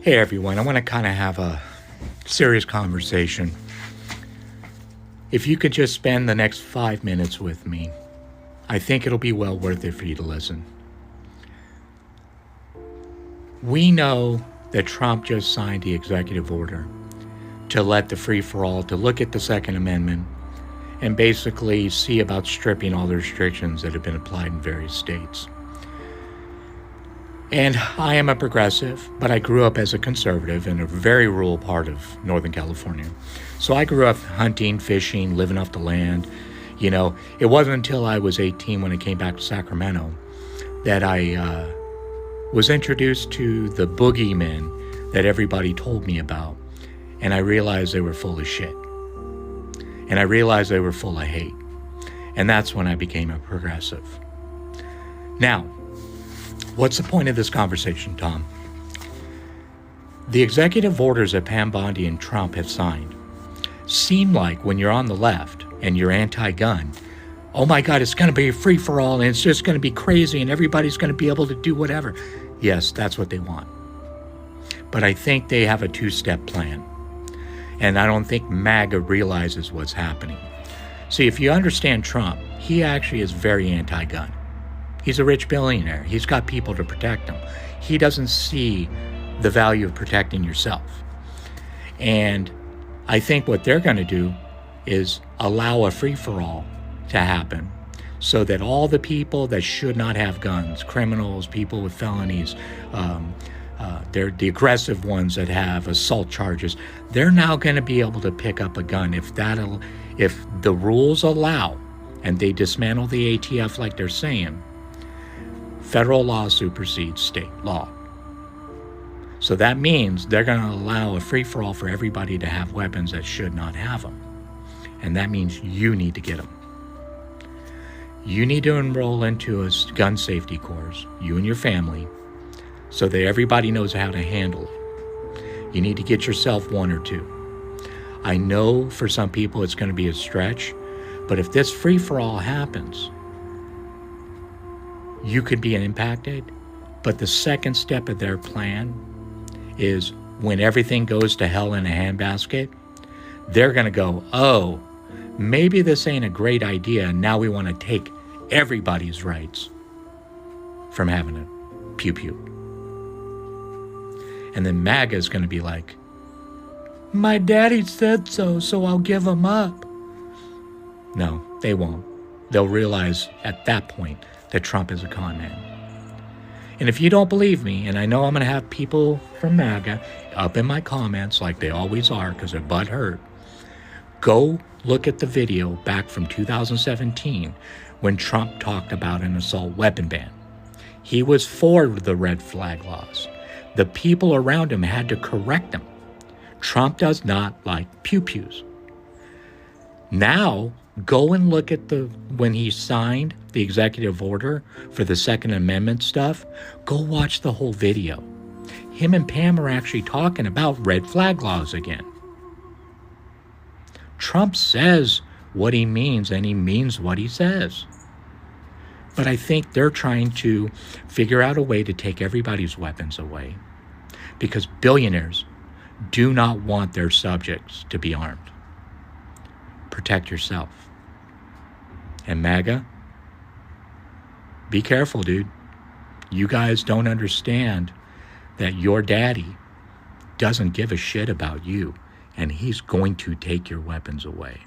Hey everyone, I want to kind of have a serious conversation. If you could just spend the next 5 minutes with me, I think it'll be well worth it for you to listen. We know that Trump just signed the executive order to let the free-for-all, to look at the Second Amendment, and basically see about stripping all the restrictions that have been applied in various states. And I am a progressive, but I grew up as a conservative in a very rural part of Northern California. So I grew up hunting, fishing, living off the land. You know, it wasn't until I was 18 when I came back to Sacramento that I was introduced to the boogeymen that everybody told me about. And I realized they were full of shit. And I realized they were full of hate. And that's when I became a progressive. Now, what's the point of this conversation, Tom? The executive orders that Pam Bondi and Trump have signed seem like when you're on the left and you're anti-gun, oh my God, it's going to be a free-for-all and it's just going to be crazy and everybody's going to be able to do whatever. Yes, that's what they want. But I think they have a two-step plan. And I don't think MAGA realizes what's happening. See, if you understand Trump, he actually is very anti-gun. He's a rich billionaire. He's got people to protect him. He doesn't see the value of protecting yourself. And I think what they're going to do is allow a free-for-all to happen so that all the people that should not have guns, criminals, people with felonies, they're the aggressive ones that have assault charges, they're now going to be able to pick up a gun if the rules allow and they dismantle the ATF like they're saying. Federal law supersedes state law. So that means they're going to allow a free-for-all for everybody to have weapons that should not have them. And that means you need to get them. You need to enroll into a gun safety course, you and your family, so that everybody knows how to handle it. You need to get yourself one or two. I know for some people it's going to be a stretch, but if this free-for-all happens, you could be impacted. But the second step of their plan is when everything goes to hell in a handbasket, they're going to go, oh, maybe this ain't a great idea, and now we want to take everybody's rights from having a pew-pew. And then MAGA is going to be like, my daddy said so, so I'll give him up. No, they won't. They'll realize at that point that Trump is a con man. And if you don't believe me, and I know I'm going to have people from MAGA up in my comments like they always are because they're butthurt, go look at the video back from 2017 when Trump talked about an assault weapon ban. He was for the red flag laws. The people around him had to correct him. Trump does not like pew-pews. Now, go and look at when he signed the executive order for the Second Amendment stuff. Go watch the whole video. Him and Pam are actually talking about red flag laws again. Trump says what he means, and he means what he says. But I think they're trying to figure out a way to take everybody's weapons away because billionaires do not want their subjects to be armed. Protect yourself. And MAGA, be careful, dude. You guys don't understand that your daddy doesn't give a shit about you, and he's going to take your weapons away.